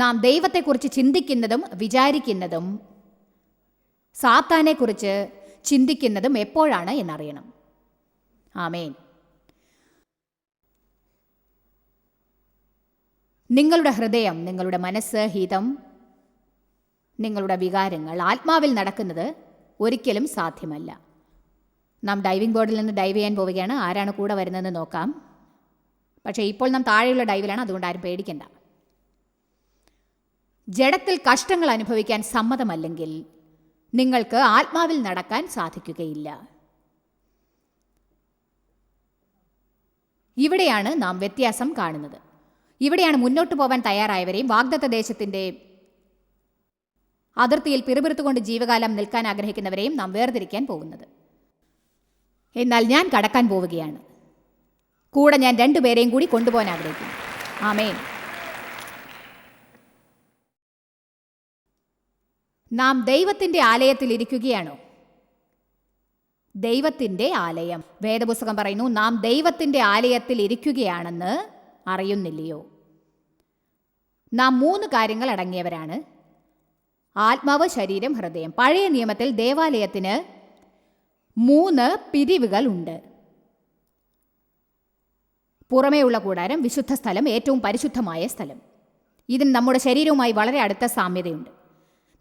നാം ദൈവത്തെക്കുറിച്ച് ചിന്തിക്കുന്നതും വിചാരിക്കുന്നതും സാത്താനെക്കുറിച്ച് ചിന്തിക്കുന്നതും എപ്പോഴാണ് എന്നറിയണം. ആമേൻ. നിങ്ങളുടെ ഹൃദയം, നിങ്ങളുടെ മനസ്സ്, ഹിതം, നിങ്ങളുടെ വികാരങ്ങൾ ആത്മാവിൽ നടക്കുന്നത് ഒരിക്കലും സാധ്യമല്ല. നാം ഡൈവിംഗ് ബോർഡിൽ നിന്ന് ഡൈവ് ചെയ്യാൻ പോവുകയാണ്. ആരാണ് കൂടെ വരുന്നതെന്ന് നോക്കാം. പക്ഷേ ഇപ്പോൾ നാം താഴെയുള്ള ഡൈവിലാണ്, അതുകൊണ്ട് ആരും പേടിക്കണ്ട. ജഡത്തിൽ കഷ്ടങ്ങൾ അനുഭവിക്കാൻ സമ്മതമല്ലെങ്കിൽ നിങ്ങൾക്ക് ആത്മാവിൽ നടക്കാൻ സാധിക്കുകയില്ല. ഇവിടെയാണ് നാം വ്യത്യാസം കാണുന്നത്. ഇവിടെയാണ് മുന്നോട്ട് പോകാൻ തയ്യാറായവരെയും വാഗ്ദത്ത ദേശത്തിൻ്റെ അതിർത്തിയിൽ പിറുപിറുത്തുകൊണ്ട് ജീവകാലം നിൽക്കാൻ ആഗ്രഹിക്കുന്നവരെയും നാം വേർതിരിക്കാൻ പോകുന്നത്. എന്നാൽ ഞാൻ കടക്കാൻ പോവുകയാണ്. കൂടെ ഞാൻ 2 പേരെയും കൂടി കൊണ്ടുപോകാൻ ആഗ്രഹിക്കുന്നു. ആമേൻ. നാം ദൈവത്തിൻ്റെ ആലയത്തിൽ ഇരിക്കുകയാണോ? ദൈവത്തിൻ്റെ ആലയം. വേദപുസ്തകം പറയുന്നു, നാം ദൈവത്തിൻ്റെ ആലയത്തിൽ ഇരിക്കുകയാണെന്ന് അറിയുന്നില്ലയോ? നാം 3 കാര്യങ്ങൾ അടങ്ങിയവരാണ്: ആത്മാവ്, ശരീരം, ഹൃദയം. പഴയ നിയമത്തിൽ ദേവാലയത്തിന് 3 പിരിവുകൾ ഉണ്ട്. പുറമേയുള്ള കൂടാരം, വിശുദ്ധ സ്ഥലം, ഏറ്റവും പരിശുദ്ധമായ സ്ഥലം. ഇതിന് നമ്മുടെ ശരീരവുമായി വളരെ അടുത്ത സാമ്യതയുണ്ട്.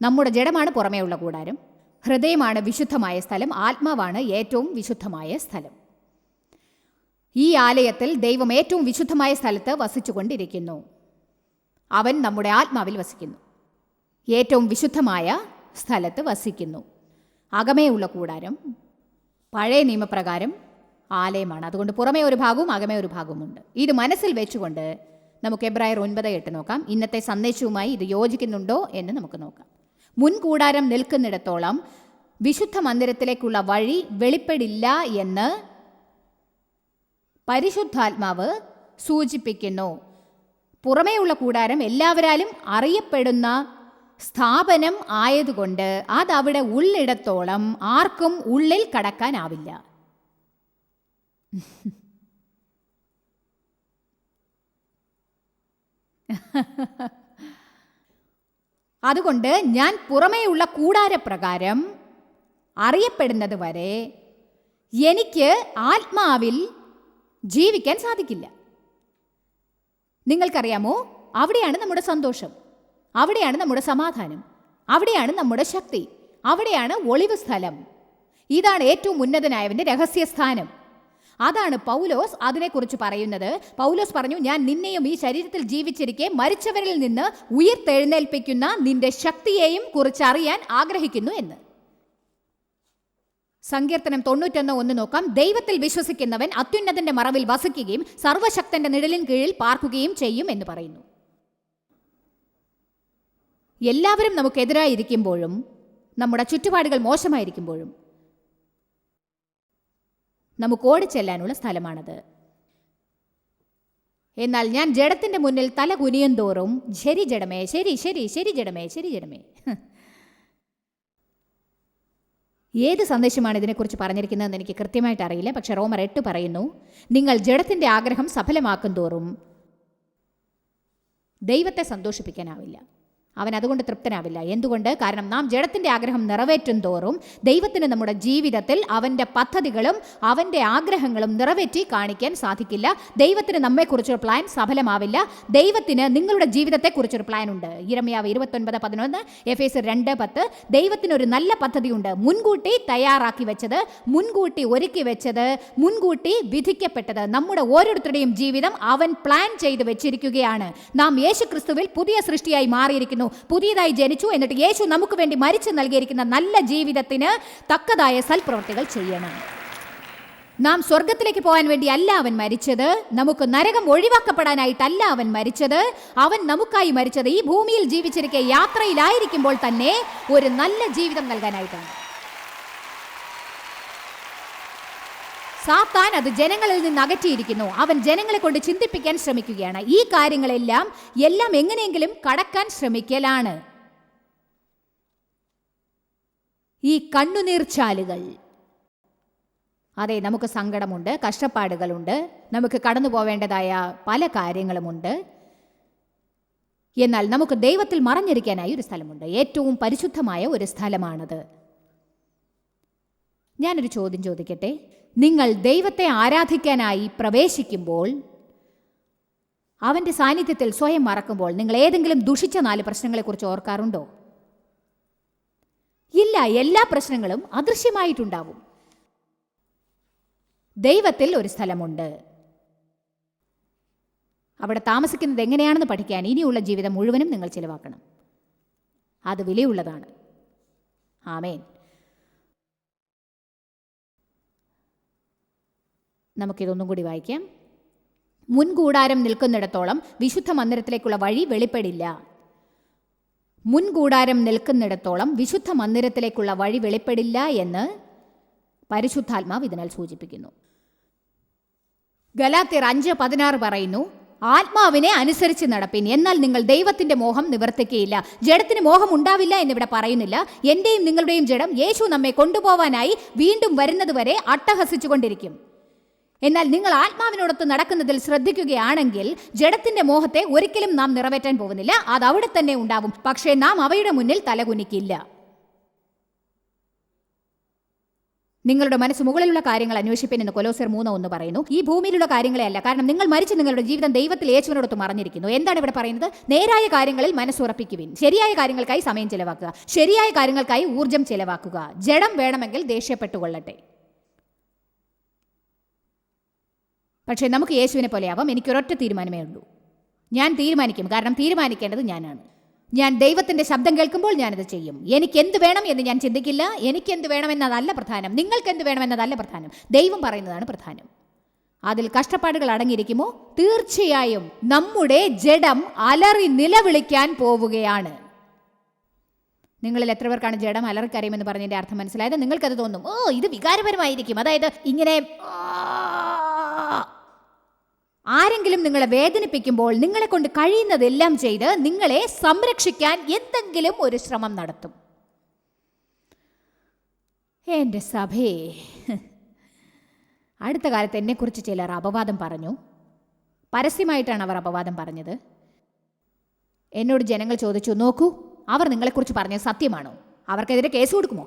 നമ്മുടെ ജഡമാണ് പുറമേയുള്ള കൂടാരം, ഹൃദയമാണ് വിശുദ്ധമായ സ്ഥലം, ആത്മാവാണ് ഏറ്റവും വിശുദ്ധമായ സ്ഥലം. ഈ ആലയത്തിൽ ദൈവം ഏറ്റവും വിശുദ്ധമായ സ്ഥലത്ത് വസിച്ചുകൊണ്ടിരിക്കുന്നു. അവൻ നമ്മുടെ ആത്മാവിൽ വസിക്കുന്നു, ഏറ്റവും വിശുദ്ധമായ സ്ഥലത്ത് വസിക്കുന്നു. അകമേയുള്ള കൂടാരം പഴയ നിയമപ്രകാരം ആലയമാണ്. അതുകൊണ്ട് പുറമേ ഒരു ഭാഗവും അകമേ ഒരു ഭാഗവുമുണ്ട്. ഇത് മനസ്സിൽ വെച്ചുകൊണ്ട് നമുക്ക് എബ്രായർ 9:8 നോക്കാം. ഇന്നത്തെ സന്ദേശവുമായി ഇത് യോജിക്കുന്നുണ്ടോ എന്ന് നമുക്ക് നോക്കാം. മുൻകൂടാരം നിൽക്കുന്നിടത്തോളം വിശുദ്ധ മന്ദിരത്തിലേക്കുള്ള വഴി വെളിപ്പെടില്ല എന്ന് പരിശുദ്ധാത്മാവ് സൂചിപ്പിക്കുന്നു. പുറമേയുള്ള കൂടാരം എല്ലാവരാലും അറിയപ്പെടുന്ന സ്ഥാപനം ആയതുകൊണ്ട് അതവിടെ ഉള്ളിടത്തോളം ആർക്കും ഉള്ളിൽ കടക്കാനാവില്ല. അതുകൊണ്ട് ഞാൻ പുറമേയുള്ള കൂടാരപ്രകാരം അറിയപ്പെടുന്നത് വരെ എനിക്ക് ആത്മാവിൽ ജീവിക്കാൻ സാധിക്കില്ല. നിങ്ങൾക്കറിയാമോ, അവിടെയാണ് നമ്മുടെ സന്തോഷം, അവിടെയാണ് നമ്മുടെ സമാധാനം, അവിടെയാണ് നമ്മുടെ ശക്തി, അവിടെയാണ് ഒളിവ് സ്ഥലം. ഇതാണ് ഏറ്റവും ഉന്നതനായവൻ്റെ രഹസ്യസ്ഥാനം. അതാണ് പൗലോസ് അതിനെക്കുറിച്ച് പറയുന്നത്. പൗലോസ് പറഞ്ഞു, ഞാൻ നിന്നെയും ഈ ശരീരത്തിൽ ജീവിച്ചിരിക്കെ മരിച്ചവരിൽ നിന്ന് ഉയിർത്തെഴുന്നേൽപ്പിക്കുന്ന നിന്റെ ശക്തിയെയും കുറിച്ചറിയാൻ ആഗ്രഹിക്കുന്നു എന്ന്. സങ്കീർത്തനം 91:1 നോക്കാം. ദൈവത്തിൽ വിശ്വസിക്കുന്നവൻ അത്യുന്നതന്റെ മറവിൽ വസിക്കുകയും സർവശക്തന്റെ നിഴലിൻ കീഴിൽ പാർക്കുകയും ചെയ്യും എന്ന് പറയുന്നു. എല്ലാവരും നമുക്കെതിരായിരിക്കുമ്പോഴും നമ്മുടെ ചുറ്റുപാടുകൾ മോശമായിരിക്കുമ്പോഴും നമുക്ക് ഓടിച്ചെല്ലാനുള്ള സ്ഥലമാണത്. എന്നാൽ ഞാൻ ജഡത്തിന്റെ മുന്നിൽ തല കുനിയും തോറും ശരി ജഡമേ, ശരി ശരി ശരി ജഡമേ, ശരി ജഡമേ. ഏത് സന്ദേശമാണ് ഇതിനെക്കുറിച്ച് പറഞ്ഞിരിക്കുന്നതെന്ന് എനിക്ക് കൃത്യമായിട്ട് അറിയില്ല. പക്ഷെ റോമർ 8 പറയുന്നു, നിങ്ങൾ ജഡത്തിന്റെ ആഗ്രഹം സഫലമാക്കും തോറും ദൈവത്തെ സന്തോഷിപ്പിക്കാനാവില്ല. അവൻ അതുകൊണ്ട് തൃപ്തനാവില്ല. എന്തുകൊണ്ട്? കാരണം നാം ജഡത്തിൻ്റെ ആഗ്രഹം നിറവേറ്റും തോറും ദൈവത്തിന് നമ്മുടെ ജീവിതത്തിൽ അവൻ്റെ പദ്ധതികളും അവൻ്റെ ആഗ്രഹങ്ങളും നിറവേറ്റി കാണിക്കാൻ സാധിക്കില്ല. ദൈവത്തിന് നമ്മെക്കുറിച്ചൊരു പ്ലാൻ സഫലമാവില്ല. ദൈവത്തിന് നിങ്ങളുടെ ജീവിതത്തെക്കുറിച്ചൊരു പ്ലാൻ ഉണ്ട്. യിരെമ്യാവ് 29:11, എഫേസ്യർ 2:10. ദൈവത്തിനൊരു നല്ല പദ്ധതിയുണ്ട്, മുൻകൂട്ടി തയ്യാറാക്കി വെച്ചത്, മുൻകൂട്ടി ഒരുക്കി വെച്ചത്, മുൻകൂട്ടി വിധിക്കപ്പെട്ടത്. നമ്മുടെ ഓരോരുത്തരുടെയും ജീവിതം അവൻ പ്ലാൻ ചെയ്ത് വെച്ചിരിക്കുകയാണ്. നാം യേശുക്രിസ്തുവിൽ പുതിയ സൃഷ്ടിയായി മാറിയിരിക്കുന്നു, പുതിയതായി ജനിച്ചു. എന്നിട്ട് യേശു നമുക്ക് വേണ്ടി മരിച്ചു നൽകിയിരിക്കുന്ന നല്ല ജീവിതത്തിന് തക്കതായ സൽപ്രവൃത്തികൾ ചെയ്യണം. നാം സ്വർഗത്തിലേക്ക് പോകാൻ വേണ്ടി അല്ല അവൻ മരിച്ചത്, നമുക്ക് നരകം ഒഴിവാക്കപ്പെടാനായിട്ടല്ല അവൻ മരിച്ചത്. അവൻ നമുക്കായി മരിച്ചത് ഈ ഭൂമിയിൽ ജീവിച്ചിരിക്കെ യാത്രയിലായിരിക്കുമ്പോൾ തന്നെ ഒരു നല്ല ജീവിതം നൽകാനായിട്ടാണ്. സാത്താൻ അത് ജനങ്ങളിൽ നിന്ന് അകറ്റിയിരിക്കുന്നു. അവൻ ജനങ്ങളെ കൊണ്ട് ചിന്തിപ്പിക്കാൻ ശ്രമിക്കുകയാണ്. ഈ കാര്യങ്ങളെല്ലാം എങ്ങനെയെങ്കിലും കടക്കാൻ ശ്രമിക്കലാണ്. ഈ കണ്ണുനീർച്ചാലുകൾ, അതെ, നമുക്ക് സങ്കടമുണ്ട്, കഷ്ടപ്പാടുകളുണ്ട്, നമുക്ക് കടന്നു പോവേണ്ടതായ പല കാര്യങ്ങളുമുണ്ട്. എന്നാൽ നമുക്ക് ദൈവത്തിൽ മറഞ്ഞിരിക്കാനായി ഒരു സ്ഥലമുണ്ട്. ഏറ്റവും പരിശുദ്ധമായ ഒരു സ്ഥലമാണത്. ഞാനൊരു ചോദ്യം ചോദിക്കട്ടെ. നിങ്ങൾ ദൈവത്തെ ആരാധിക്കാനായി പ്രവേശിക്കുമ്പോൾ, അവൻ്റെ സാന്നിധ്യത്തിൽ സ്വയം മറക്കുമ്പോൾ, നിങ്ങൾ ഏതെങ്കിലും ദുഷിച്ച 4 പ്രശ്നങ്ങളെക്കുറിച്ച് ഓർക്കാറുണ്ടോ? ഇല്ല. എല്ലാ പ്രശ്നങ്ങളും അദൃശ്യമായിട്ടുണ്ടാവും. ദൈവത്തിൽ ഒരു സ്ഥലമുണ്ട്. അവിടെ താമസിക്കുന്നത് എങ്ങനെയാണെന്ന് പഠിക്കാൻ ഇനിയുള്ള ജീവിതം മുഴുവനും നിങ്ങൾ ചിലവാക്കണം. അത് വിലയുള്ളതാണ്. ആമേൻ. നമുക്കിതൊന്നും കൂടി വായിക്കാം. മുൻകൂടാരം നിൽക്കുന്നിടത്തോളം വിശുദ്ധ മന്ദിരത്തിലേക്കുള്ള വഴി വെളിപ്പെടില്ല. മുൻകൂടാരം നിൽക്കുന്നിടത്തോളം വിശുദ്ധ മന്ദിരത്തിലേക്കുള്ള വഴി വെളിപ്പെടില്ല എന്ന് പരിശുദ്ധാത്മാവ് ഇതിനാൽ സൂചിപ്പിക്കുന്നു. ഗലാത്യർ 5:16 പറയുന്നു, ആത്മാവിനെ അനുസരിച്ച് നടപ്പിൻ, എന്നാൽ നിങ്ങൾ ദൈവത്തിന്റെ മോഹം നിവർത്തിക്കുകയില്ല. ജഡത്തിന് മോഹം ഉണ്ടാവില്ല എന്നിവിടെ പറയുന്നില്ല. എന്റെയും നിങ്ങളുടെയും ജഡം യേശു നമ്മെ കൊണ്ടുപോവാനായി വീണ്ടും വരുന്നത് വരെ അട്ടഹസിച്ചുകൊണ്ടിരിക്കും. എന്നാൽ നിങ്ങൾ ആത്മാവിനോടൊത്ത് നടക്കുന്നതിൽ ശ്രദ്ധിക്കുകയാണെങ്കിൽ ജഡത്തിന്റെ മോഹത്തെ ഒരിക്കലും നാം നിറവേറ്റാൻ പോകുന്നില്ല. അത് അവിടെ തന്നെ ഉണ്ടാവും. പക്ഷേ നാം അവയുടെ മുന്നിൽ തലകുനിക്കില്ല. നിങ്ങളുടെ മനസ്സ് മുകളിലുള്ള കാര്യങ്ങൾ അന്വേഷിപ്പിൻ എന്ന് കൊലോസ്യർ 3:1 പറയുന്നു. ഈ ഭൂമിയിലുള്ള കാര്യങ്ങളെ അല്ല. കാരണം നിങ്ങൾ മരിച്ച് നിങ്ങളുടെ ജീവിതം ദൈവത്തിൽ യേശുവിനോടൊത്ത് മറഞ്ഞിരിക്കുന്നു. എന്താണ് ഇവിടെ പറയുന്നത്? നേരായ കാര്യങ്ങളിൽ മനസ്സുറപ്പിക്കുവിൻ. ശരിയായ കാര്യങ്ങൾക്കായി സമയം ചെലവാക്കുക. ശരിയായ കാര്യങ്ങൾക്കായി ഊർജ്ജം ചെലവാക്കുക. ജഡം വേണമെങ്കിൽ ദേഷ്യപ്പെട്ടുകൊള്ളട്ടെ. പക്ഷേ നമുക്ക് യേശുവിനെ പോലെയാവാം. എനിക്കൊരൊറ്റ തീരുമാനമേ ഉള്ളൂ. ഞാൻ തീരുമാനിക്കും. കാരണം തീരുമാനിക്കേണ്ടത് ഞാനാണ്. ഞാൻ ദൈവത്തിൻ്റെ ശബ്ദം കേൾക്കുമ്പോൾ ഞാനത് ചെയ്യും. എനിക്കെന്ത് വേണം എന്ന് ഞാൻ ചിന്തിക്കില്ല. എനിക്കെന്ത് വേണമെന്നതല്ല പ്രധാനം. നിങ്ങൾക്കെന്ത് വേണമെന്നതല്ല പ്രധാനം. ദൈവം പറയുന്നതാണ് പ്രധാനം. അതിൽ കഷ്ടപ്പാടുകൾ അടങ്ങിയിരിക്കുമോ? തീർച്ചയായും. നമ്മുടെ ജഡം അലറി നിലവിളിക്കാൻ പോവുകയാണ്. നിങ്ങളിൽ എത്ര പേർക്കാണ് ജഡം അലറിക്കറിയുമെന്ന് പറഞ്ഞതിൻ്റെ അർത്ഥം മനസ്സിലായത്? നിങ്ങൾക്കത് തോന്നും, ഓ ഇത് വികാരപരമായിരിക്കും. അതായത് ഇങ്ങനെ ആരെങ്കിലും നിങ്ങളെ വേദനിപ്പിക്കുമ്പോൾ നിങ്ങളെ കൊണ്ട് കഴിയുന്നതെല്ലാം ചെയ്ത് നിങ്ങളെ സംരക്ഷിക്കാൻ എന്തെങ്കിലും ഒരു ശ്രമം നടത്തും. എൻ്റെ സഭയെ, അടുത്ത കാലത്ത് എന്നെക്കുറിച്ച് ചിലർ അപവാദം പറഞ്ഞു. പരസ്യമായിട്ടാണ് അവർ അപവാദം പറഞ്ഞത്. എന്നോട് ജനങ്ങൾ ചോദിച്ചു, നോക്കൂ, അവർ നിങ്ങളെക്കുറിച്ച് പറഞ്ഞത് സത്യമാണോ? അവർക്കെതിരെ കേസ് കൊടുക്കുമോ?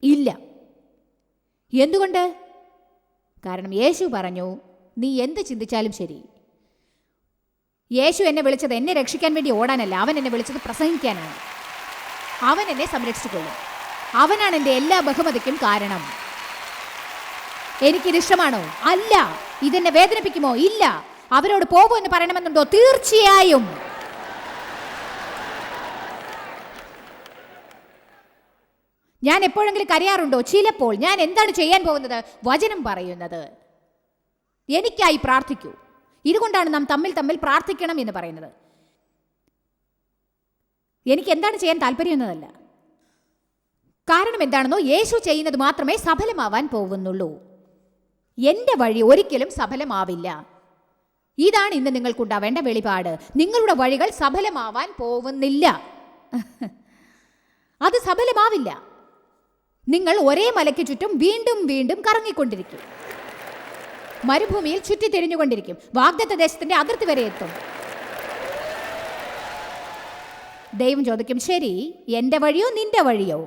ഇല്ല. എന്തുകൊണ്ട്? കാരണം യേശു പറഞ്ഞു, നീ എന്ത് ചിന്തിച്ചാലും ശരി. യേശു എന്നെ വിളിച്ചത് എന്നെ രക്ഷിക്കാൻ വേണ്ടി ഓടാനല്ല. അവൻ എന്നെ വിളിച്ചത് പ്രസംഗിക്കാനാണ്. അവൻ എന്നെ സംരക്ഷിച്ചുകൊള്ളും. അവനാണ് എൻ്റെ എല്ലാ ബഹുമതിക്കും കാരണം. എനിക്കിതിഷ്ടമാണോ? അല്ല. ഇതെന്നെ വേദനിപ്പിക്കുമോ? ഇല്ല. അവരോട് പോകൂ എന്ന് പറയണമെന്നുണ്ടോ? തീർച്ചയായും. ഞാൻ എപ്പോഴെങ്കിലും കരയാറുണ്ടോ? ചിലപ്പോൾ. ഞാൻ എന്താണ് ചെയ്യാൻ പോകുന്നത്? വചനം പറയുന്നത്. എനിക്കായി പ്രാർത്ഥിക്കൂ. ഇതുകൊണ്ടാണ് നാം തമ്മിൽ പ്രാർത്ഥിക്കണം എന്ന് പറയുന്നത്. എനിക്ക് എന്താണ് ചെയ്യാൻ താല്പര്യം എന്നതല്ല. കാരണം എന്താണെന്നോ, യേശു ചെയ്യുന്നത് മാത്രമേ സഫലമാവാൻ പോകുന്നുള്ളൂ. എൻ്റെ വഴി ഒരിക്കലും സഫലമാവില്ല. ഇതാണ് ഇന്ന് നിങ്ങൾക്കുണ്ടാവേണ്ട വെളിപാട്. നിങ്ങളുടെ വഴികൾ സഫലമാവാൻ പോകുന്നില്ല. അത് സഫലമാവില്ല. നിങ്ങൾ ഒരേ മലയ്ക്ക് ചുറ്റും വീണ്ടും വീണ്ടും കറങ്ങിക്കൊണ്ടിരിക്കും. മരുഭൂമിയിൽ ചുറ്റി തിരിഞ്ഞുകൊണ്ടിരിക്കും. വാഗ്ദത്ത ദേശത്തിന്റെ അതിർത്തി വരെ എത്തും. ദൈവം ചോദിക്കും, ശരി, എൻ്റെ വഴിയോ നിന്റെ വഴിയോ?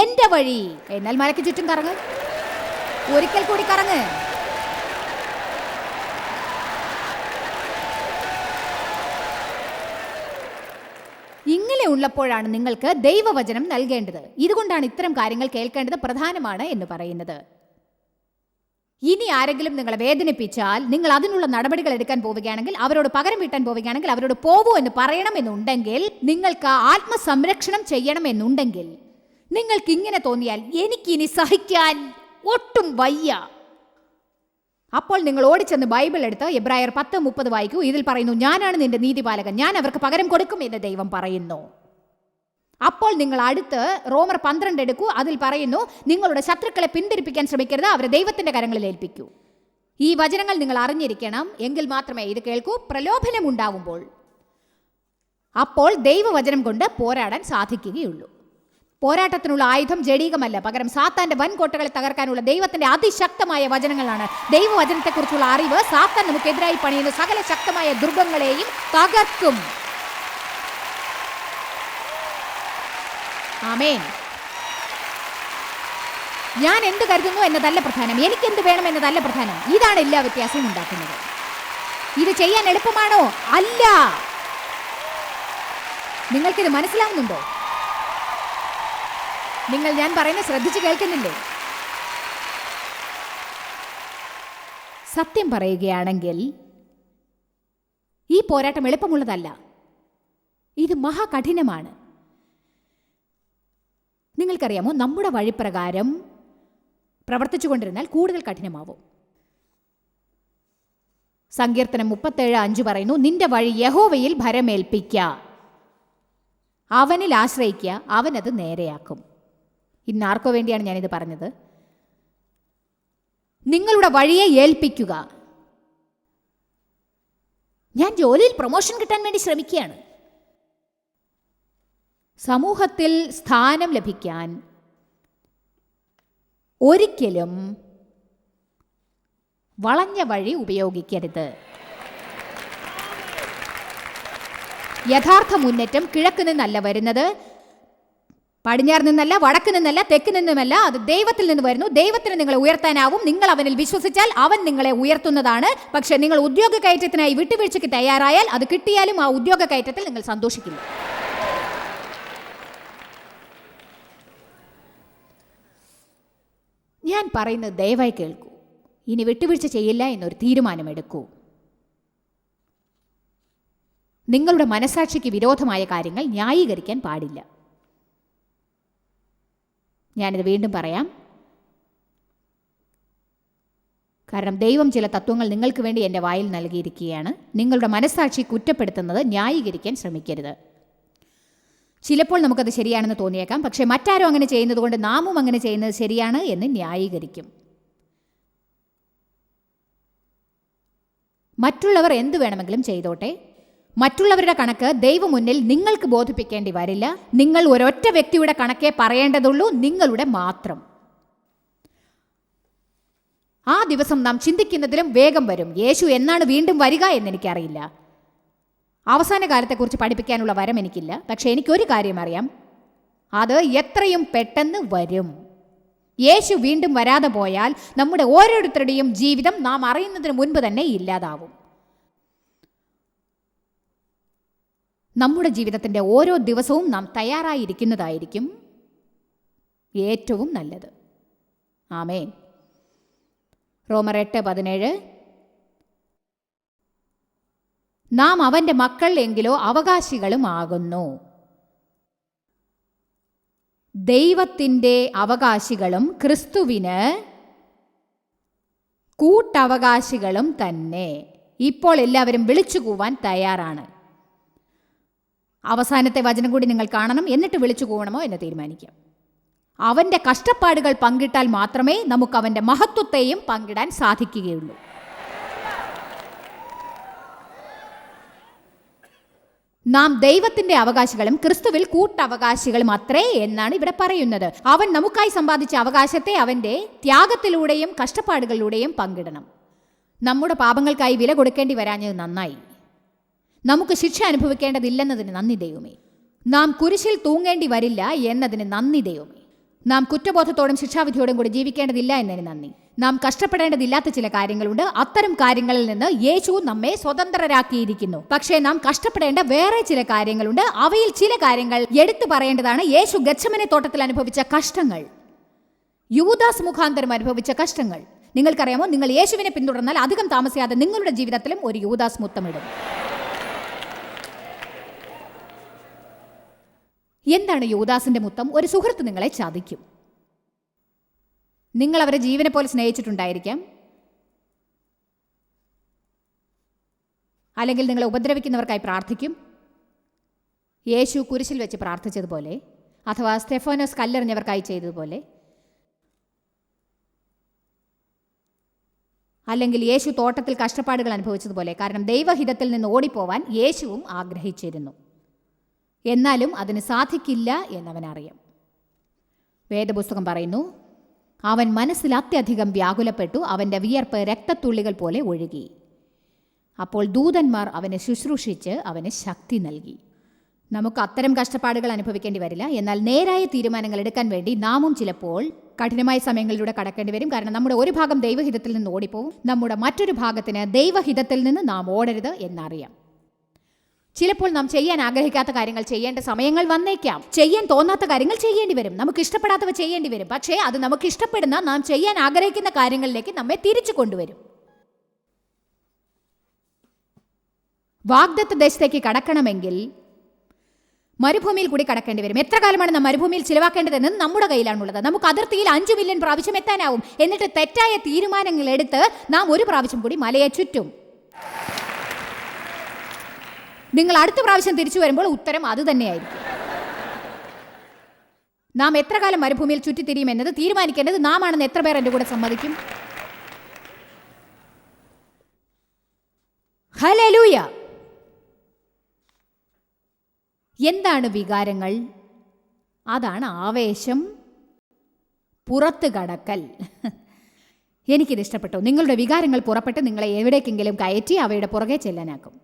എൻ്റെ വഴി. എന്നാൽ മലയ്ക്ക് ചുറ്റും കറങ്ങ്. ഒരിക്കൽ കൂടി കറങ്ങ്. ഇങ്ങനെ ഉള്ളപ്പോഴാണ് നിങ്ങൾക്ക് ദൈവവചനം നൽകേണ്ടത്. ഇതുകൊണ്ടാണ് ഇത്തരം കാര്യങ്ങൾ കേൾക്കേണ്ടത് പ്രധാനമാണ് എന്ന് പറയുന്നത്. ഇനി ആരെങ്കിലും നിങ്ങളെ വേദനിപ്പിച്ചാൽ നിങ്ങൾ അതിനുള്ള നടപടികൾ എടുക്കാൻ പോവുകയാണെങ്കിൽ, അവരോട് പകരം വീട്ടാൻ പോവുകയാണെങ്കിൽ, അവരോട് പോവൂ എന്ന് പറയണമെന്നുണ്ടെങ്കിൽ, നിങ്ങൾക്ക് ആത്മസംരക്ഷണം ചെയ്യണമെന്നുണ്ടെങ്കിൽ, നിങ്ങൾക്ക് ഇങ്ങനെ തോന്നിയാൽ എനിക്കിനി സഹിക്കാൻ ഒട്ടും വയ്യ, അപ്പോൾ നിങ്ങൾ ഓടിച്ചെന്ന് ബൈബിൾ എടുത്ത് എബ്രായർ 10:30 വായിക്കൂ. ഇതിൽ പറയുന്നു, ഞാനാണ് നിന്റെ നീതിപാലകൻ, ഞാൻ അവർക്ക് പകരം കൊടുക്കും എന്ന് ദൈവം പറയുന്നു. അപ്പോൾ നിങ്ങൾ അടുത്ത് റോമർ 12 എടുക്കൂ. അതിൽ പറയുന്നു, നിങ്ങളുടെ ശത്രുക്കളെ പിന്തിരിപ്പിക്കാൻ ശ്രമിക്കരുത്, അവരെ ദൈവത്തിൻ്റെ കരങ്ങളിൽ ഏൽപ്പിക്കൂ. ഈ വചനങ്ങൾ നിങ്ങൾ അറിഞ്ഞിരിക്കണം. എങ്കിൽ മാത്രമേ ഇത് കേൾക്കൂ. പ്രലോഭനം ഉണ്ടാവുമ്പോൾ അപ്പോൾ ദൈവവചനം കൊണ്ട് പോരാടാൻ സാധിക്കുകയുള്ളൂ. പോരാട്ടത്തിനുള്ള ആയുധം ജഡീകമല്ല, പകരം സാത്താന്റെ വൻകോട്ടകളെ തകർക്കാനുള്ള ദൈവത്തിന്റെ അതിശക്തമായ വചനങ്ങളാണ്. ദൈവവചനത്തെക്കുറിച്ചുള്ള അറിവ് സാത്താൻ നമുക്കെതിരായി പണിയുന്ന സകല ശക്തമായ ദുർഗങ്ങളെയും തകർക്കും. ആമേൻ. ഞാൻ എന്ത് കരുതുന്നു എന്നതല്ല പ്രധാനം, എനിക്കെന്ത് വേണം എന്നതല്ല പ്രധാനം. ഇതാണ് എല്ലാ വ്യത്യാസവും ഉണ്ടാക്കുന്നത്. ഇത് ചെയ്യാൻ എളുപ്പമാണോ? അല്ല. നിങ്ങൾക്കിത് മനസ്സിലാവുന്നുണ്ടോ? നിങ്ങൾ ഞാൻ പറയുന്നത് ശ്രദ്ധിച്ച് കേൾക്കുന്നില്ലേ? സത്യം പറയുകയാണെങ്കിൽ ഈ പോരാട്ടം എളുപ്പമുള്ളതല്ല. ഇത് മഹാകഠിനമാണ്. നിങ്ങൾക്കറിയാമോ, നമ്മുടെ വഴിപ്രകാരം പ്രവർത്തിച്ചു കൊണ്ടിരുന്നാൽ കൂടുതൽ കഠിനമാവും. സങ്കീർത്തനം 37:5 പറയുന്നു, നിന്റെ വഴി യഹോവയിൽ ഭരമേൽപ്പിക്ക, അവനിൽ ആശ്രയിക്കുക, അവനത് നേരെയാക്കും. ഇന്ന് ആർക്കോ വേണ്ടിയാണ് ഞാനിത് പറഞ്ഞത്? നിങ്ങളുടെ വഴിയെ ഏൽപ്പിക്കുക. ഞാൻ ജോലിയിൽ പ്രൊമോഷൻ കിട്ടാൻ വേണ്ടി ശ്രമിക്കുകയാണ്. സമൂഹത്തിൽ സ്ഥാനം ലഭിക്കാൻ ഒരിക്കലും വളഞ്ഞ വഴി ഉപയോഗിക്കരുത്. യഥാർത്ഥ മുന്നേറ്റം കിഴക്ക് നിന്നല്ല വരുന്നത്, പടിഞ്ഞാറ് നിന്നല്ല, വടക്ക് നിന്നല്ല, തെക്ക് നിന്നുമല്ല. അത് ദൈവത്തിൽ നിന്ന് വരുന്നു. ദൈവത്തിന് നിങ്ങളെ ഉയർത്താനാവും. നിങ്ങൾ അവനിൽ വിശ്വസിച്ചാൽ അവൻ നിങ്ങളെ ഉയർത്തുന്നതാണ്. പക്ഷെ നിങ്ങൾ ഉദ്യോഗ കയറ്റത്തിനായി വിട്ടുവീഴ്ചയ്ക്ക് തയ്യാറായാൽ അത് കിട്ടിയാലും ആ ഉദ്യോഗ കയറ്റത്തിൽ നിങ്ങൾ സന്തോഷിക്കില്ല. ഞാൻ പറയുന്നത് ദയവായി കേൾക്കൂ. ഇനി വിട്ടുവീഴ്ച ചെയ്യില്ല എന്നൊരു തീരുമാനമെടുക്കൂ. നിങ്ങളുടെ മനസാക്ഷിക്ക് വിരോധമായ കാര്യങ്ങൾ ന്യായീകരിക്കാൻ പാടില്ല. ഞാനിത് വീണ്ടും പറയാം. കാരണം ദൈവം ചില തത്വങ്ങൾ നിങ്ങൾക്ക് വേണ്ടി എൻ്റെ വായിൽ നൽകിയിരിക്കുകയാണ്. നിങ്ങളുടെ മനസാക്ഷി കുറ്റപ്പെടുത്തുന്നത് ന്യായീകരിക്കാൻ ശ്രമിക്കരുത്. ചിലപ്പോൾ നമുക്കത് ശരിയാണെന്ന് തോന്നിയേക്കാം. പക്ഷേ മറ്റാരും അങ്ങനെ ചെയ്യുന്നത് കൊണ്ട് നാമും അങ്ങനെ ചെയ്യുന്നത് ശരിയാണ് എന്ന് ന്യായീകരിക്കും. മറ്റുള്ളവർ എന്തു വേണമെങ്കിലും ചെയ്തോട്ടെ. മറ്റുള്ളവരുടെ കണക്ക് ദൈവമുന്നിൽ നിങ്ങൾക്ക് ബോധിപ്പിക്കേണ്ടി വരില്ല. നിങ്ങൾ ഒരൊറ്റ വ്യക്തിയുടെ കണക്കേ പറയേണ്ടതുള്ളൂ, നിങ്ങളുടെ മാത്രം. ആ ദിവസം നാം ചിന്തിക്കുന്നതിലും വേഗം വരും. യേശു എന്നാണ് വീണ്ടും വരിക എന്നെനിക്കറിയില്ല. അവസാന കാലത്തെക്കുറിച്ച് പഠിപ്പിക്കാനുള്ള വരം എനിക്കില്ല. പക്ഷേ എനിക്കൊരു കാര്യം അറിയാം, അത് എത്രയും പെട്ടെന്ന് വരും. യേശു വീണ്ടും വരാതെ പോയാൽ നമ്മുടെ ഓരോരുത്തരുടെയും ജീവിതം നാം അറിയുന്നതിന് മുൻപ് തന്നെ ഇല്ലാതാവും. നമ്മുടെ ജീവിതത്തിൻ്റെ ഓരോ ദിവസവും നാം തയ്യാറായിരിക്കുന്നതായിരിക്കും ഏറ്റവും നല്ലത്. ആമേൻ. റോമർ 8:17 നാം അവൻ്റെ മക്കൾ എങ്കിലോ അവകാശികളും ആകുന്നു. ദൈവത്തിൻ്റെ അവകാശികളും ക്രിസ്തുവിന് കൂട്ടവകാശികളും തന്നെ. ഇപ്പോൾ എല്ലാവരും വിളിച്ചു കൂവാൻ തയ്യാറാണ്. അവസാനത്തെ വചനം കൂടി നിങ്ങൾ കാണണം, എന്നിട്ട് വിളിച്ചു കൂവണമോ എന്ന് തീരുമാനിക്കാം. അവൻ്റെ കഷ്ടപ്പാടുകൾ പങ്കിട്ടാൽ മാത്രമേ നമുക്ക് അവൻ്റെ മഹത്വത്തെയും പങ്കിടാൻ സാധിക്കുകയുള്ളൂ. നാം ദൈവത്തിൻ്റെ അവകാശികളും ക്രിസ്തുവിൽ കൂട്ടവകാശികളും അത്രേ എന്നാണ് ഇവിടെ പറയുന്നത്. അവൻ നമുക്കായി സമ്പാദിച്ച അവകാശത്തെ അവൻ്റെ ത്യാഗത്തിലൂടെയും കഷ്ടപ്പാടുകളിലൂടെയും പങ്കിടണം. നമ്മുടെ പാപങ്ങൾക്കായി വില കൊടുക്കേണ്ടി വരാഞ്ഞത് നന്നായി. നമുക്ക് ശിക്ഷ അനുഭവിക്കേണ്ടതില്ലെന്നതിന് നന്ദി ദൈവമേ. നാം കുരിശിൽ തൂങ്ങേണ്ടി വരില്ല എന്നതിന് നന്ദി ദൈവമേ. നാം കുറ്റബോധത്തോടും ശിക്ഷാവിധിയോടും കൂടി ജീവിക്കേണ്ടതില്ല എന്നതിന് നന്ദി. നാം കഷ്ടപ്പെടേണ്ടതില്ലാത്ത ചില കാര്യങ്ങളുണ്ട്. അത്തരം കാര്യങ്ങളിൽ നിന്ന് യേശു നമ്മെ സ്വതന്ത്രരാക്കിയിരിക്കുന്നു. പക്ഷേ നാം കഷ്ടപ്പെടേണ്ട വേറെ ചില കാര്യങ്ങളുണ്ട്. അവയിൽ ചില കാര്യങ്ങൾ എടുത്തു പറയേണ്ടതാണ്. യേശു ഗത്സമനെ തോട്ടത്തിൽ അനുഭവിച്ച കഷ്ടങ്ങൾ, യൂദാസ് മുഖാന്തരം അനുഭവിച്ച കഷ്ടങ്ങൾ. നിങ്ങൾക്കറിയാമോ, നിങ്ങൾ യേശുവിനെ പിന്തുടർന്നാൽ അധികം താമസിയാതെ നിങ്ങളുടെ ജീവിതത്തിലും ഒരു യൂദാസ് മുത്തമിടും. എന്താണ് യൂദാസിന്റെ മുത്തം? ഒരു സുഹൃത്ത് നിങ്ങളെ ചതിക്കും. നിങ്ങൾ അവരെ ജീവനെ പോലെ സ്നേഹിച്ചിട്ടുണ്ടായിരിക്കാം, അല്ലെങ്കിൽ നിങ്ങളെ ഉപദ്രവിക്കുന്നവർക്കായി പ്രാർത്ഥിക്കും. യേശു കുരിശിൽ വെച്ച് പ്രാർത്ഥിച്ചതുപോലെ, അഥവാ സ്തെഫാനോസ് കല്ലെറിഞ്ഞവർക്കായി ചെയ്തതുപോലെ, അല്ലെങ്കിൽ യേശു തോട്ടത്തിൽ കഷ്ടപ്പാടുകൾ അനുഭവിച്ചതുപോലെ. കാരണം ദൈവഹിതത്തിൽ നിന്ന് ഓടിപ്പോവാൻ യേശുവും ആഗ്രഹിച്ചിരുന്നു. എന്നാലും അതിന് സാധിക്കില്ല എന്നവനറിയാം. വേദപുസ്തകം പറയുന്നു, അവൻ മനസ്സിൽ അത്യധികം വ്യാകുലപ്പെട്ടു, അവൻ്റെ വിയർപ്പ് രക്തത്തുള്ളികൾ പോലെ ഒഴുകി. അപ്പോൾ ദൂതന്മാർ അവനെ ശുശ്രൂഷിച്ച് അവന് ശക്തി നൽകി. നമുക്ക് അത്തരം കഷ്ടപ്പാടുകൾ അനുഭവിക്കേണ്ടി വരില്ല. എന്നാൽ നേരായ തീരുമാനങ്ങൾ എടുക്കാൻ വേണ്ടി നാമും ചിലപ്പോൾ കഠിനമായ സമയങ്ങളിലൂടെ കടക്കേണ്ടി വരും. കാരണം നമ്മുടെ ഒരു ഭാഗം ദൈവഹിതത്തിൽ നിന്ന് ഓടിപ്പോവും, നമ്മുടെ മറ്റൊരു ഭാഗത്തിന് ദൈവഹിതത്തിൽ നിന്ന് നാം ഓടരുത് എന്നറിയാം. ചിലപ്പോൾ നാം ചെയ്യാൻ ആഗ്രഹിക്കാത്ത കാര്യങ്ങൾ ചെയ്യേണ്ട സമയങ്ങൾ വന്നേക്കാം. ചെയ്യാൻ തോന്നാത്ത കാര്യങ്ങൾ ചെയ്യേണ്ടി വരും, നമുക്ക് ഇഷ്ടപ്പെടാത്തവ ചെയ്യേണ്ടി വരും. പക്ഷേ അത് നമുക്ക് ഇഷ്ടപ്പെടുന്ന, നാം ചെയ്യാൻ ആഗ്രഹിക്കുന്ന കാര്യങ്ങളിലേക്ക് നമ്മെ തിരിച്ചു കൊണ്ടുവരും. വാഗ്ദത്ത ദേശത്തേക്ക് കടക്കണമെങ്കിൽ മരുഭൂമിയിൽ കൂടി കടക്കേണ്ടി വരും. എത്ര കാലമാണ് നാം മരുഭൂമിയിൽ ചിലവാക്കേണ്ടതെന്ന് നമ്മുടെ കയ്യിലാണുള്ളത്. നമുക്ക് അതിർത്തിയിൽ 5 മില്യൺ പ്രാവശ്യം എത്താനാവും. എന്നിട്ട് തെറ്റായ തീരുമാനങ്ങൾ എടുത്ത് നാം ഒരു പ്രാവശ്യം കൂടി മലയെ ചുറ്റും. നിങ്ങൾ അടുത്ത പ്രാവശ്യം തിരിച്ചു വരുമ്പോൾ ഉത്തരം അത് തന്നെയായിരിക്കും. നാം എത്ര കാലം മരുഭൂമിയിൽ ചുറ്റിത്തിരിയും എന്നത് തീരുമാനിക്കേണ്ടത് നാം ആണെന്ന് എത്ര പേർ എൻ്റെ കൂടെ സമ്മതിക്കും? ഹല്ലേലൂയ. എന്താണ് വികാരങ്ങൾ? അതാണ് ആവേശം, പുറത്ത് കടക്കൽ. എനിക്കിത് ഇഷ്ടപ്പെട്ടു. നിങ്ങളുടെ വികാരങ്ങൾ പുറപ്പെട്ട് നിങ്ങളെ എവിടേക്കെങ്കിലും കയറ്റി അവയുടെ പുറകെ ചെല്ലാനാക്കും.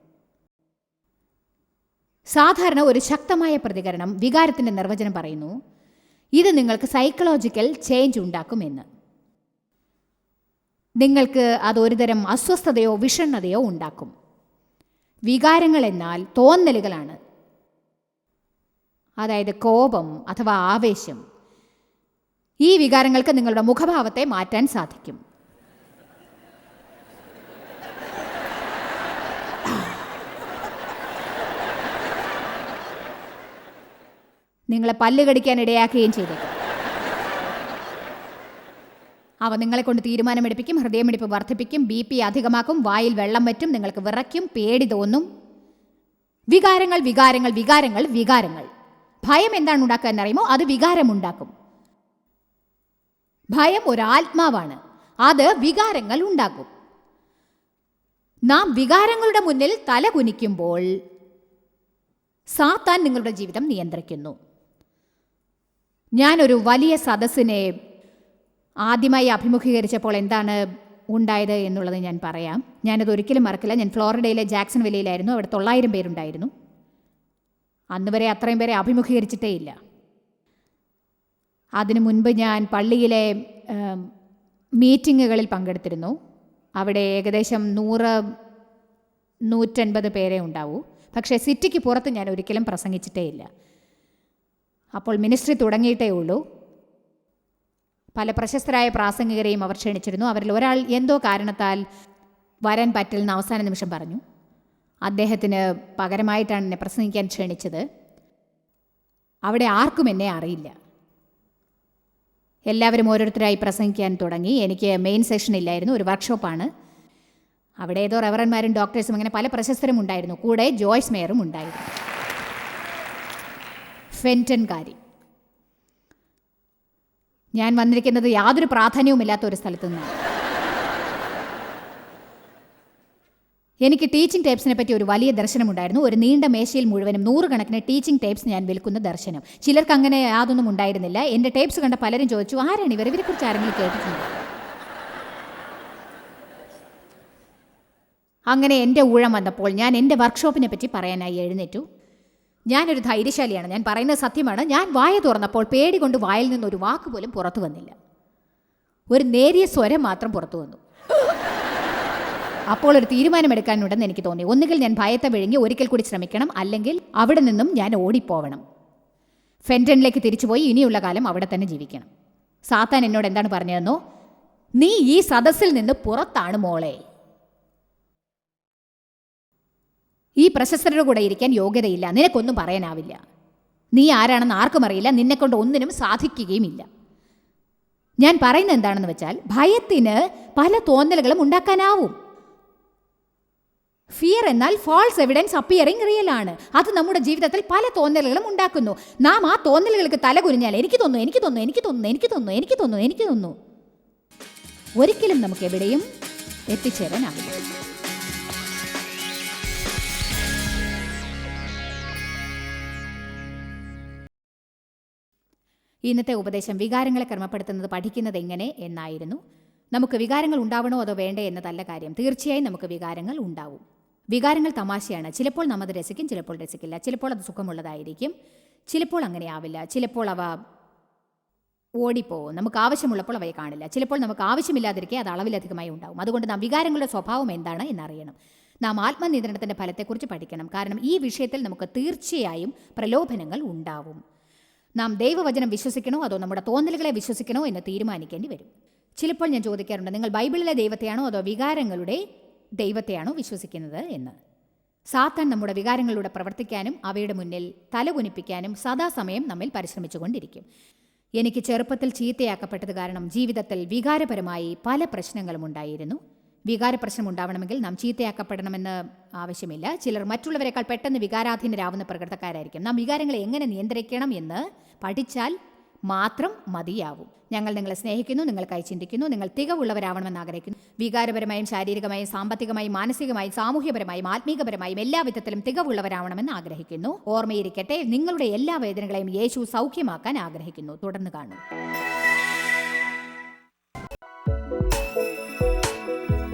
സാധാരണ ഒരു ശക്തമായ പ്രതികരണം, വികാരത്തിൻ്റെ നിർവചനം പറയുന്നു, ഇത് നിങ്ങൾക്ക് സൈക്കോളജിക്കൽ ചേഞ്ച് ഉണ്ടാക്കുമെന്ന്. നിങ്ങൾക്ക് അതൊരുതരം അസ്വസ്ഥതയോ വിഷണ്ണതയോ ഉണ്ടാക്കും. വികാരങ്ങൾ എന്നാൽ തോന്നലുകളാണ്. അതായത് കോപം അഥവാ ആവേശം. ഈ വികാരങ്ങൾക്ക് നിങ്ങളുടെ മുഖഭാവത്തെ മാറ്റാൻ സാധിക്കും. നിങ്ങളെ പല്ല് കടിക്കാൻ ഇടയാക്കുകയും ചെയ്തേക്കും. അവ നിങ്ങളെ കൊണ്ട് തീരുമാനമെടുപ്പിക്കും, ഹൃദയമിടിപ്പ് വർദ്ധിപ്പിക്കും, BP അധികമാക്കും, വായിൽ വെള്ളം വറ്റും, നിങ്ങൾക്ക് വിറയ്ക്കും, പേടി തോന്നും. വികാരങ്ങൾ വികാരങ്ങൾ വികാരങ്ങൾ വികാരങ്ങൾ. ഭയം എന്താണ് ഉണ്ടാക്കുക എന്നറിയുമോ? അത് വികാരമുണ്ടാക്കും. ഭയം ഒരാത്മാവാണ്, അത് വികാരങ്ങൾ ഉണ്ടാക്കും. നാം വികാരങ്ങളുടെ മുന്നിൽ തല കുനിക്കുമ്പോൾ സാത്താൻ നിങ്ങളുടെ ജീവിതം നിയന്ത്രിക്കുന്നു. ഞാനൊരു വലിയ സദസ്സിനെ ആദ്യമായി അഭിമുഖീകരിച്ചപ്പോൾ എന്താണ് ഉണ്ടായത് എന്നുള്ളത് ഞാൻ പറയാം. ഞാനത് ഒരിക്കലും മറക്കില്ല. ഞാൻ ഫ്ലോറിഡയിലെ ജാക്സൺ വില്ലയിലായിരുന്നു. അവിടെ 900 പേരുണ്ടായിരുന്നു. അന്ന് വരെ അത്രയും പേരെ അഭിമുഖീകരിച്ചിട്ടേ ഇല്ല. അതിനു മുൻപ് ഞാൻ പള്ളിയിലെ മീറ്റിങ്ങുകളിൽ പങ്കെടുത്തിരുന്നു. അവിടെ ഏകദേശം 100-150 പേരെ ഉണ്ടാവൂ. പക്ഷേ സിറ്റിക്ക് പുറത്ത് ഞാൻ ഒരിക്കലും പ്രസംഗിച്ചിട്ടേ ഇല്ല. അപ്പോൾ മിനിസ്ട്രി തുടങ്ങിയിട്ടേ ഉള്ളൂ. പല പ്രശസ്തരായ പ്രാസംഗികരെയും അവർ ക്ഷണിച്ചിരുന്നു. അവരിൽ ഒരാൾ എന്തോ കാരണത്താൽ വരാൻ പറ്റില്ലെന്ന് അവസാന നിമിഷം പറഞ്ഞു. അദ്ദേഹത്തിന് പകരമായിട്ടാണ് എന്നെ പ്രസംഗിക്കാൻ ക്ഷണിച്ചത്. അവിടെ ആർക്കും എന്നെ അറിയില്ല. എല്ലാവരും ഓരോരുത്തരായി പ്രസംഗിക്കാൻ തുടങ്ങി. എനിക്ക് മെയിൻ സെഷൻ ഇല്ലായിരുന്നു, ഒരു വർക്ക്ഷോപ്പാണ്. അവിടെ ഏതോ റെവറന്മാരും ഡോക്ടേഴ്സും അങ്ങനെ പല പ്രശസ്തരും ഉണ്ടായിരുന്നു. കൂടെ ജോയ്സ് മേയറും ഉണ്ടായിരുന്നു, ഫെൻറ്റൻകാരി. ഞാൻ വന്നിരിക്കുന്നത് യാതൊരു പ്രാധാന്യവുമില്ലാത്ത ഒരു സ്ഥലത്തു നിന്നാണ്. എനിക്ക് ടീച്ചിങ് ടേപ്സിനെ പറ്റി ഒരു വലിയ ദർശനമുണ്ടായിരുന്നു. ഒരു നീണ്ട മേശയിൽ മുഴുവനും 100 കണക്കിന് ടീച്ചിങ് ടേപ്സ് ഞാൻ വിൽക്കുന്ന ദർശനം. ചിലർക്ക് അങ്ങനെ യാതൊന്നും ഉണ്ടായിരുന്നില്ല. എൻ്റെ ടേപ്സ് കണ്ട പലരും ചോദിച്ചു, ആരാണ് ഇവർ? ഇവരെക്കുറിച്ച് ആരെങ്കിലും കേട്ടിട്ടുണ്ട്? അങ്ങനെ എൻ്റെ ഊഴം വന്നപ്പോൾ ഞാൻ എൻ്റെ വർക്ക്ഷോപ്പിനെ പറ്റി പറയാനായി എഴുന്നേറ്റു. ഞാനൊരു ധൈര്യശാലിയാണ്, ഞാൻ പറയുന്നത് സത്യമാണ്. ഞാൻ വായ തുറന്നപ്പോൾ പേടി കൊണ്ട് വായിൽ നിന്നൊരു വാക്ക് പോലും പുറത്തു വന്നില്ല. ഒരു നേരിയ സ്വരം മാത്രം പുറത്തു വന്നു. അപ്പോൾ ഒരു തീരുമാനമെടുക്കാനുണ്ടെന്ന് എനിക്ക് തോന്നി. ഒന്നുകിൽ ഞാൻ ഭയത്തെ വിഴുങ്ങി ഒരിക്കൽ കൂടി ശ്രമിക്കണം, അല്ലെങ്കിൽ അവിടെ നിന്നും ഞാൻ ഓടിപ്പോവണം. ഫെൻറ്റനിലേക്ക് തിരിച്ചുപോയി ഇനിയുള്ള കാലം അവിടെ തന്നെ ജീവിക്കണം. സാത്താൻ എന്നോട് എന്താണ് പറഞ്ഞതെന്നോ? നീ ഈ സദസ്സിൽ നിന്ന് പുറത്താണ് മോളെ. ഈ പ്രശസ്തരുടെ കൂടെ ഇരിക്കാൻ യോഗ്യതയില്ല, നിനക്കൊന്നും പറയാനാവില്ല, നീ ആരാണെന്ന് ആർക്കും അറിയില്ല, നിന്നെക്കൊണ്ട് ഒന്നിനും സാധിക്കുകയുമില്ല. ഞാൻ പറയുന്നത് എന്താണെന്ന് വെച്ചാൽ, ഭയത്തിന് പല തോന്നലുകളും ഉണ്ടാക്കാനാവും. ഫിയർ എന്നാൽ ഫാൾസ് എവിഡൻസ് അപ്പിയറിംഗ് റിയൽ ആണ്. അത് നമ്മുടെ ജീവിതത്തിൽ പല തോന്നലുകളും ഉണ്ടാക്കുന്നു. നാം ആ തോന്നലുകൾക്ക് തല കുനിഞ്ഞാൽ എനിക്ക് തോന്നുന്നു, എനിക്ക് തോന്നുന്നു, എനിക്ക് തോന്നുന്നു, എനിക്ക് തോന്നുന്നു, എനിക്ക് തോന്നുന്നു, എനിക്ക് തോന്നുന്നു, ഒരിക്കലും നമുക്ക് എവിടെയും എത്തിച്ചേരാനാവില്ല. ഇന്നത്തെ ഉപദേശം വികാരങ്ങളെ ക്രമപ്പെടുത്തുന്നത് പഠിക്കുന്നത് എങ്ങനെ എന്നായിരുന്നു. നമുക്ക് വികാരങ്ങൾ ഉണ്ടാവണോ അതോ വേണ്ടേ എന്നതല്ല കാര്യം. തീർച്ചയായും നമുക്ക് വികാരങ്ങൾ ഉണ്ടാവും. വികാരങ്ങൾ തമാശയാണ്. ചിലപ്പോൾ നാം അത് രസിക്കും, ചിലപ്പോൾ രസിക്കില്ല. ചിലപ്പോൾ അത് സുഖമുള്ളതായിരിക്കും, ചിലപ്പോൾ അങ്ങനെ ആവില്ല. ചിലപ്പോൾ അവ ഓടിപ്പോവും, നമുക്ക് ആവശ്യമുള്ളപ്പോൾ അവയെ കാണില്ല. ചിലപ്പോൾ നമുക്ക് ആവശ്യമില്ലാതിരിക്കെ അത് അളവിലധികമായി ഉണ്ടാവും. അതുകൊണ്ട് നാം വികാരങ്ങളുടെ സ്വഭാവം എന്താണ് എന്നറിയണം. നാം ആത്മനിയന്ത്രണത്തിൻ്റെ ഫലത്തെക്കുറിച്ച് പഠിക്കണം. കാരണം ഈ വിഷയത്തിൽ നമുക്ക് തീർച്ചയായും പ്രലോഭനങ്ങൾ ഉണ്ടാവും. നാം ദൈവവചനം വിശ്വസിക്കണോ അതോ നമ്മുടെ തോന്നലുകളെ വിശ്വസിക്കണോ എന്ന് തീരുമാനിക്കേണ്ടി വരും. ചിലപ്പോൾ ഞാൻ ചോദിക്കാറുണ്ട്, നിങ്ങൾ ബൈബിളിലെ ദൈവത്തെയാണോ അതോ വികാരങ്ങളുടെ ദൈവത്തെയാണോ വിശ്വസിക്കുന്നത് എന്ന്. സാത്താൻ നമ്മുടെ വികാരങ്ങളിലൂടെ പ്രവർത്തിക്കാനും അവയുടെ മുന്നിൽ തലകുനിപ്പിക്കാനും സദാസമയം നമ്മിൽ പരിശ്രമിച്ചുകൊണ്ടിരിക്കും. എനിക്ക് ചെറുപ്പത്തിൽ ചീത്തയാക്കപ്പെട്ടത് കാരണം ജീവിതത്തിൽ വികാരപരമായി പല പ്രശ്നങ്ങളും ഉണ്ടായിരുന്നു. വികാരപ്രശ്നം ഉണ്ടാവണമെങ്കിൽ നാം ചീത്തയാക്കപ്പെടണമെന്ന് ആവശ്യമില്ല. ചിലർ മറ്റുള്ളവരെക്കാൾ പെട്ടെന്ന് വികാരാധീനരാവുന്ന പ്രകൃതക്കാരായിരിക്കും. നാം വികാരങ്ങളെ എങ്ങനെ നിയന്ത്രിക്കണം എന്ന് പഠിച്ചാൽ മാത്രം മതിയാവും. ഞങ്ങൾ നിങ്ങളെ സ്നേഹിക്കുന്നു, നിങ്ങൾക്കായി ചിന്തിക്കുന്നു, നിങ്ങൾ തികവുള്ളവരാവണമെന്ന് ആഗ്രഹിക്കുന്നു. വികാരപരമായും ശാരീരികമായും സാമ്പത്തികമായും മാനസികമായും സാമൂഹ്യപരമായും ആത്മീകപരമായും എല്ലാ വിധത്തിലും തികവുള്ളവരാവണമെന്ന് ആഗ്രഹിക്കുന്നു. ഓർമ്മയിരിക്കട്ടെ, നിങ്ങളുടെ എല്ലാ വേദനകളെയും യേശു സൗഖ്യമാക്കാൻ ആഗ്രഹിക്കുന്നു. തുടർന്ന് കാണും.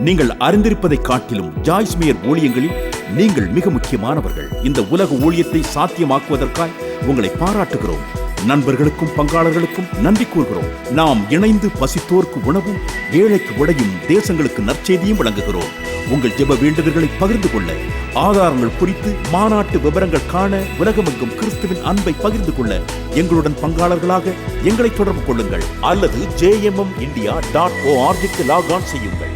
நீங்கள் அறிந்திருப்பதை காட்டிலும் ஜாய்ஸ் மேயர் ஊழியங்களில் நீங்கள் மிக முக்கியமானவர்கள். இந்த உலக ஊழியத்தை சாத்தியமாக்குவதற்காய் உங்களை பாராட்டுகிறோம். நண்பர்களுக்கும் பங்காளர்களுக்கும் நன்றி கூறுகிறோம். நாம் இணைந்து பசித்தோர்க்கு உணவும் ஏழைக்கு உடையும் தேசங்களுக்கு நற்செய்தியும் வழங்குகிறோம். உங்கள் ஜெப வேண்டுதல்களை பகிர்ந்து கொள்ள, ஆதாரங்கள் குறித்து மாநாட்டு விவரங்கள் காண, உலகமெங்கும் கிறிஸ்துவின் அன்பை பகிர்ந்து கொள்ள எங்களுடன் பங்காளர்களாக எங்களை தொடர்பு கொள்ளுங்கள் அல்லது jmmindia.org லாக் ஆன் செய்யுங்கள்.